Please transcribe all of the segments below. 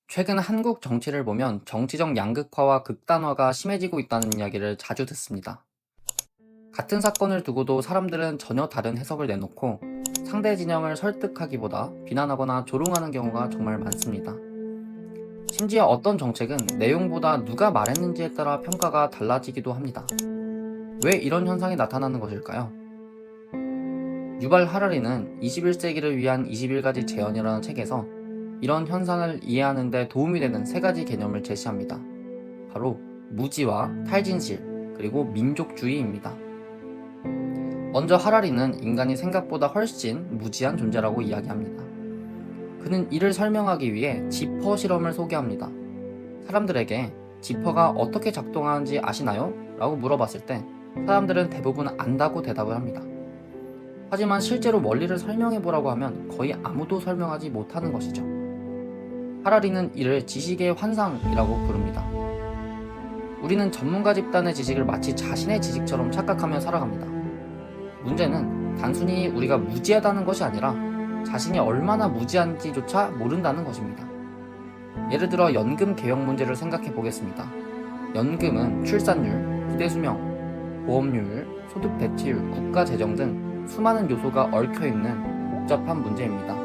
최근 한국 정치를 보면 정치적 양극화와 극단화가 심해지고 있다는 이야기를 자주 듣습니다. 같은 사건을 두고도 사람들은 전혀 다른 해석을 내놓고 상대 진영을 설득하기보다 비난하거나 조롱하는 경우가 정말 많습니다. 심지어 어떤 정책은 내용보다 누가 말했는지에 따라 평가가 달라지기도 합니다. 왜 이런 현상이 나타나는 것일까요? 유발 하라리는 21세기를 위한 21가지 재현이라는 책에서 이런 현상을 이해하는 데 도움이 되는 세 가지 개념을 제시합니다. 바로 무지와 탈진실, 그리고 민족주의입니다. 먼저 하라리는 인간이 생각보다 훨씬 무지한 존재라고 이야기합니다. 그는 이를 설명하기 위해 지퍼 실험을 소개합니다. 사람들에게 지퍼가 어떻게 작동하는지 아시나요? 라고 물어봤을 때 사람들은 대부분 안다고 대답을 합니다. 하지만 실제로 원리를 설명해보라고 하면 거의 아무도 설명하지 못하는 것이죠. 하라리는 이를 지식의 환상이라고 부릅니다. 우리는 전문가 집단의 지식을 마치 자신의 지식처럼 착각하며 살아갑니다. 문제는 단순히 우리가 무지하다는 것이 아니라 자신이 얼마나 무지한지조차 모른다는 것입니다. 예를 들어 연금 개혁 문제를 생각해 보겠습니다. 연금은 출산율, 부대 수명, 보험료율, 소득 대체율, 국가 재정 등 수많은 요소가 얽혀있는 복잡한 문제입니다.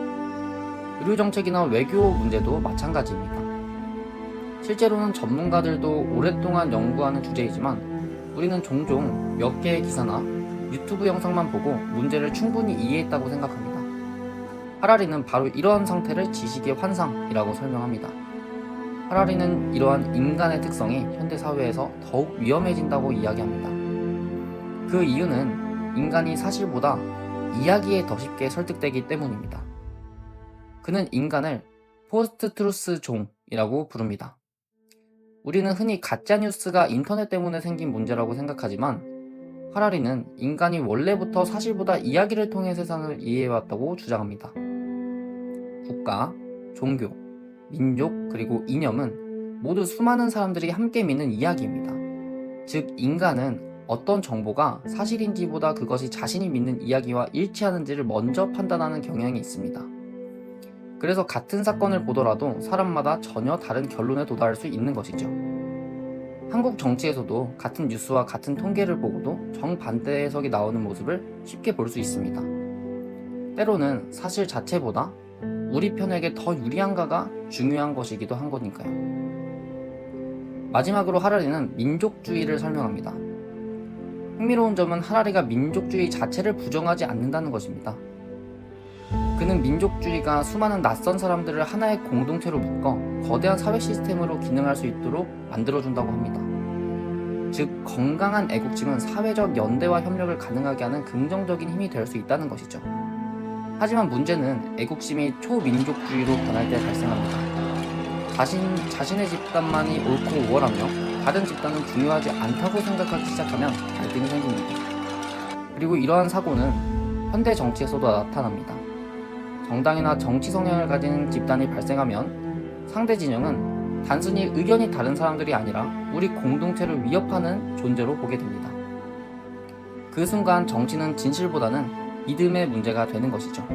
의료정책이나 외교 문제도 마찬가지입니다. 실제로는 전문가들도 오랫동안 연구하는 주제이지만 우리는 종종 몇 개의 기사나 유튜브 영상만 보고 문제를 충분히 이해했다고 생각합니다. 하라리는 바로 이러한 상태를 지식의 환상이라고 설명합니다. 하라리는 이러한 인간의 특성이 현대사회에서 더욱 위험해진다고 이야기합니다. 그 이유는 인간이 사실보다 이야기에 더 쉽게 설득되기 때문입니다. 그는 인간을 포스트 트루스 종이라고 부릅니다. 우리는 흔히 가짜뉴스가 인터넷 때문에 생긴 문제라고 생각하지만 하라리는 인간이 원래부터 사실보다 이야기를 통해 세상을 이해해왔다고 주장합니다. 국가, 종교, 민족, 그리고 이념은 모두 수많은 사람들이 함께 믿는 이야기입니다. 즉, 인간은 어떤 정보가 사실인지보다 그것이 자신이 믿는 이야기와 일치하는지를 먼저 판단하는 경향이 있습니다. 그래서 같은 사건을 보더라도 사람마다 전혀 다른 결론에 도달할 수 있는 것이죠. 한국 정치에서도 같은 뉴스와 같은 통계를 보고도 정반대 해석이 나오는 모습을 쉽게 볼 수 있습니다. 때로는 사실 자체보다 우리 편에게 더 유리한가가 중요한 것이기도 한 거니까요. 마지막으로 하라리는 민족주의를 설명합니다. 흥미로운 점은 하라리가 민족주의 자체를 부정하지 않는다는 것입니다. 그는 민족주의가 수많은 낯선 사람들을 하나의 공동체로 묶어 거대한 사회 시스템으로 기능할 수 있도록 만들어준다고 합니다. 즉, 건강한 애국심은 사회적 연대와 협력을 가능하게 하는 긍정적인 힘이 될 수 있다는 것이죠. 하지만 문제는 애국심이 초민족주의로 변할 때 발생합니다. 자신의 집단만이 옳고 우월하며 다른 집단은 중요하지 않다고 생각하기 시작하면 갈등이 생깁니다. 그리고 이러한 사고는 현대 정치에서도 나타납니다. 정당이나 정치 성향을 가진 집단이 발생하면 상대 진영은 단순히 의견이 다른 사람들이 아니라 우리 공동체를 위협하는 존재로 보게 됩니다. 그 순간 정치는 진실보다는 믿음의 문제가 되는 것이죠.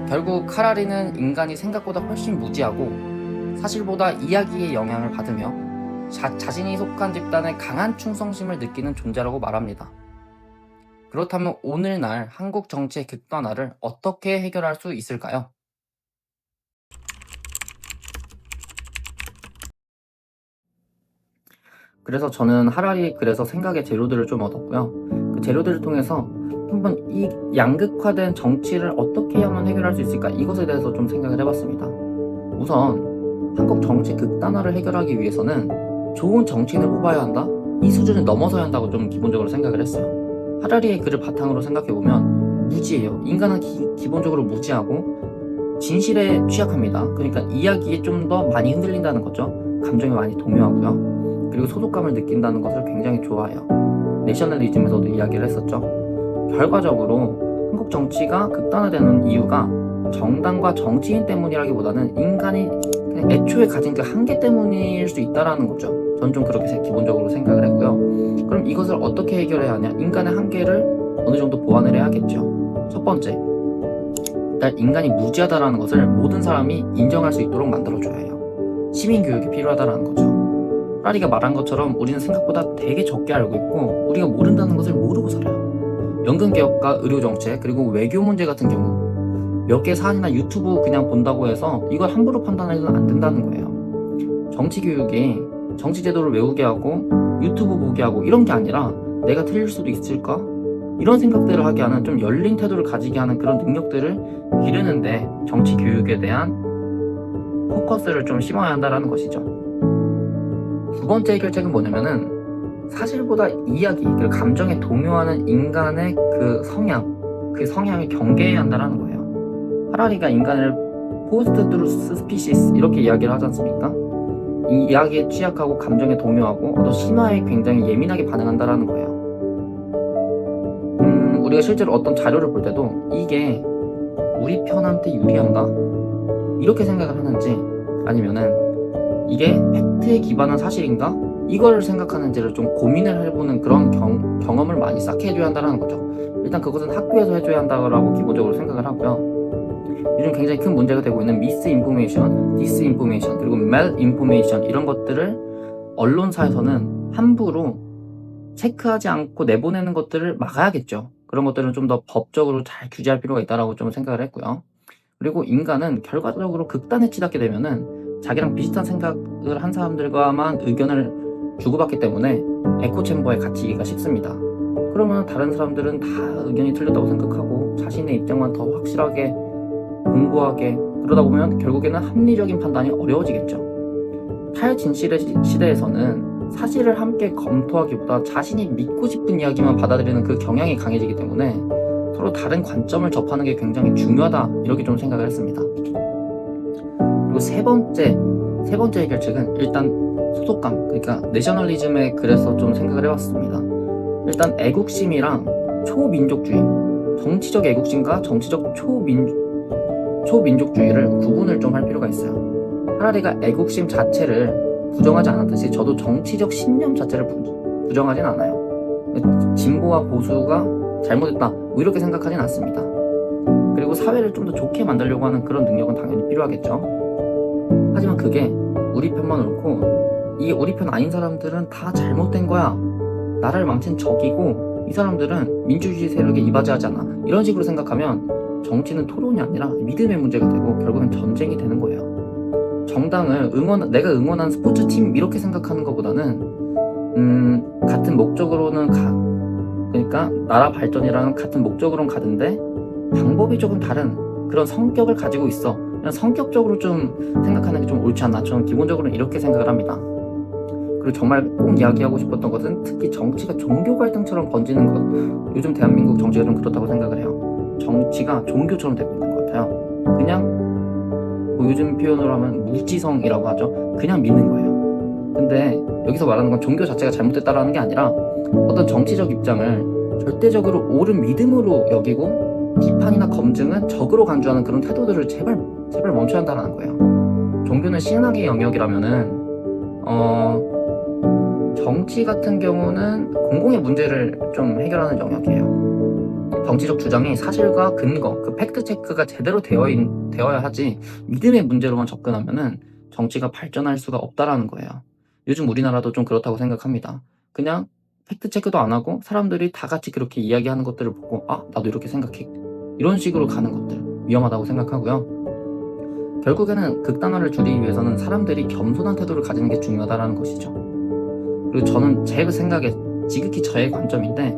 결국 하라리는 인간이 생각보다 훨씬 무지하고 사실보다 이야기의 영향을 받으며 자신이 속한 집단에 강한 충성심을 느끼는 존재라고 말합니다. 그렇다면 오늘날 한국 정치의 극단화를 어떻게 해결할 수 있을까요? 그래서 저는 하라리 글에서 생각의 재료들을 좀 얻었고요. 그 재료들을 통해서 한번 이 양극화된 정치를 어떻게 하면 해결할 수 있을까, 이것에 대해서 좀 생각을 해봤습니다. 우선 한국 정치 극단화를 해결하기 위해서는 좋은 정치인을 뽑아야 한다? 이 수준을 넘어서야 한다고 좀 기본적으로 생각을 했어요. 하라리의 글을 바탕으로 생각해보면 무지예요. 인간은 기본적으로 무지하고 진실에 취약합니다. 그러니까 이야기에 좀 더 많이 흔들린다는 거죠. 감정에 많이 동요하고요. 그리고 소속감을 느낀다는 것을 굉장히 좋아해요. 내셔널리즘에서도 이야기를 했었죠. 결과적으로 한국 정치가 극단화되는 이유가 정당과 정치인 때문이라기보다는 인간이 그냥 애초에 가진 그 한계 때문일 수 있다는 거죠. 전 좀 그렇게 기본적으로 생각을 했고요. 그럼 이것을 어떻게 해결해야 하냐? 인간의 한계를 어느 정도 보완을 해야겠죠. 첫 번째, 일단 인간이 무지하다라는 것을 모든 사람이 인정할 수 있도록 만들어줘야 해요. 시민교육이 필요하다라는 거죠. 하라리가 말한 것처럼 우리는 생각보다 되게 적게 알고 있고 우리가 모른다는 것을 모르고 살아요. 연금개혁과 의료정책 그리고 외교 문제 같은 경우 몇 개 사안이나 유튜브 그냥 본다고 해서 이걸 함부로 판단해서는 안 된다는 거예요. 정치교육이 정치제도를 외우게 하고 유튜브 보게 하고 이런 게 아니라 내가 틀릴 수도 있을까? 이런 생각들을 하게 하는 좀 열린 태도를 가지게 하는 그런 능력들을 기르는데 정치교육에 대한 포커스를 좀 심어야 한다는 것이죠. 두 번째 해결책은 뭐냐면은 사실보다 이야기, 그리고 감정에 동요하는 인간의 그 성향을 경계해야 한다는 거예요. 하라리가 인간을 포스트 트루스 스피시스 이렇게 이야기를 하지 않습니까? 이 이야기에 취약하고 감정에 동요하고 어떤 신화에 굉장히 예민하게 반응한다는 거예요. 우리가 실제로 어떤 자료를 볼 때도 이게 우리 편한테 유리한가? 이렇게 생각을 하는지 아니면은 이게 팩트에 기반한 사실인가? 이걸 생각하는지를 좀 고민을 해보는 그런 경험을 많이 쌓게 해줘야 한다는 거죠. 일단 그것은 학교에서 해줘야 한다고 기본적으로 생각을 하고요. 요즘 굉장히 큰 문제가 되고 있는 미스인포메이션, 디스인포메이션, 그리고 말인포메이션 이런 것들을 언론사에서는 함부로 체크하지 않고 내보내는 것들을 막아야겠죠. 그런 것들은 좀 더 법적으로 잘 규제할 필요가 있다고 좀 생각을 했고요. 그리고 인간은 결과적으로 극단에 치닫게 되면은 자기랑 비슷한 생각을 한 사람들과만 의견을 주고받기 때문에 에코챔버에 갇히기가 쉽습니다. 그러면 다른 사람들은 다 의견이 틀렸다고 생각하고 자신의 입장만 더 확실하게 공고하게 그러다 보면 결국에는 합리적인 판단이 어려워지겠죠. 탈진실의 시대에서는 사실을 함께 검토하기보다 자신이 믿고 싶은 이야기만 받아들이는 그 경향이 강해지기 때문에 서로 다른 관점을 접하는 게 굉장히 중요하다 이렇게 좀 생각을 했습니다. 그리고 세 번째 해결책은 일단 소속감, 그러니까 내셔널리즘에 그래서 좀 생각을 해봤습니다. 일단 애국심이랑 초민족주의, 정치적 애국심과 정치적 초민족주의를 구분을 좀 할 필요가 있어요. 하라리가 애국심 자체를 부정하지 않았듯이 저도 정치적 신념 자체를 부정하진 않아요. 진보와 보수가 잘못했다 뭐 이렇게 생각하진 않습니다. 그리고 사회를 좀 더 좋게 만들려고 하는 그런 능력은 당연히 필요하겠죠. 하지만 그게 우리 편만 옳고 이 우리 편 아닌 사람들은 다 잘못된 거야, 나라를 망친 적이고 이 사람들은 민주주의 세력에 이바지하지 않아, 이런 식으로 생각하면 정치는 토론이 아니라 믿음의 문제가 되고 결국엔 전쟁이 되는 거예요. 정당을 내가 응원한 스포츠팀 이렇게 생각하는 것보다는 같은 목적으로는 그러니까 나라 발전이랑 같은 목적으로는 가는데 방법이 조금 다른 그런 성격을 가지고 있어, 그냥 성격적으로 좀 생각하는 게 좀 옳지 않나, 저는 기본적으로 이렇게 생각을 합니다. 그리고 정말 꼭 이야기하고 싶었던 것은 특히 정치가 종교 갈등처럼 번지는 것, 요즘 대한민국 정치가 좀 그렇다고 생각을 해요. 정치가 종교처럼 되고 있는 것 같아요. 그냥 뭐 요즘 표현으로 하면 무지성이라고 하죠. 그냥 믿는 거예요. 근데 여기서 말하는 건 종교 자체가 잘못됐다라는 게 아니라 어떤 정치적 입장을 절대적으로 옳은 믿음으로 여기고 비판이나 검증은 적으로 간주하는 그런 태도들을 제발 멈춰야 한다는 거예요. 종교는 신학의 영역이라면은 정치 같은 경우는 공공의 문제를 좀 해결하는 영역이에요. 정치적 주장이 사실과 근거, 그 팩트 체크가 제대로 되어야 하지 믿음의 문제로만 접근하면은 정치가 발전할 수가 없다라는 거예요. 요즘 우리나라도 좀 그렇다고 생각합니다. 그냥 팩트 체크도 안 하고 사람들이 다 같이 그렇게 이야기하는 것들을 보고 나도 이렇게 생각해, 이런 식으로 가는 것들 위험하다고 생각하고요. 결국에는 극단화를 줄이기 위해서는 사람들이 겸손한 태도를 가지는 게 중요하다는 것이죠. 그리고 저는 제 생각에 지극히 저의 관점인데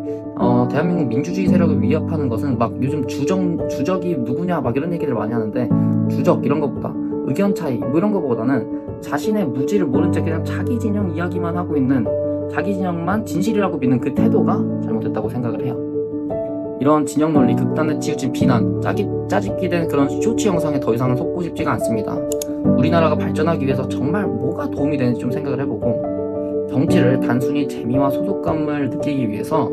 대한민국 민주주의 세력을 위협하는 것은 막 요즘 주적이 누구냐 막 이런 얘기를 많이 하는데 주적 이런 것보다 의견 차이 뭐 이런 것보다는 자신의 무지를 모른 채 그냥 자기 진영 이야기만 하고 있는, 자기 진영만 진실이라고 믿는 그 태도가 잘못됐다고 생각을 해요. 이런 진영 논리, 극단에 치우친 비난, 짜깁기 된 그런 쇼츠 영상에 더 이상은 속고 싶지가 않습니다. 우리나라가 발전하기 위해서 정말 뭐가 도움이 되는지 좀 생각을 해보고 정치를 단순히 재미와 소속감을 느끼기 위해서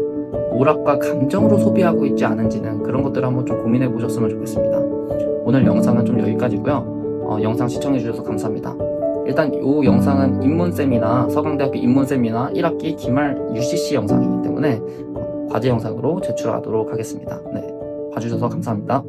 오락과 감정으로 소비하고 있지 않은지는 그런 것들을 한번 좀 고민해 보셨으면 좋겠습니다. 오늘 영상은 좀 여기까지고요. 영상 시청해 주셔서 감사합니다. 일단 이 영상은 입문쌤이나 서강대학교 입문쌤이나 1학기 기말 UCC 영상이기 때문에 과제 영상으로 제출하도록 하겠습니다. 네, 봐주셔서 감사합니다.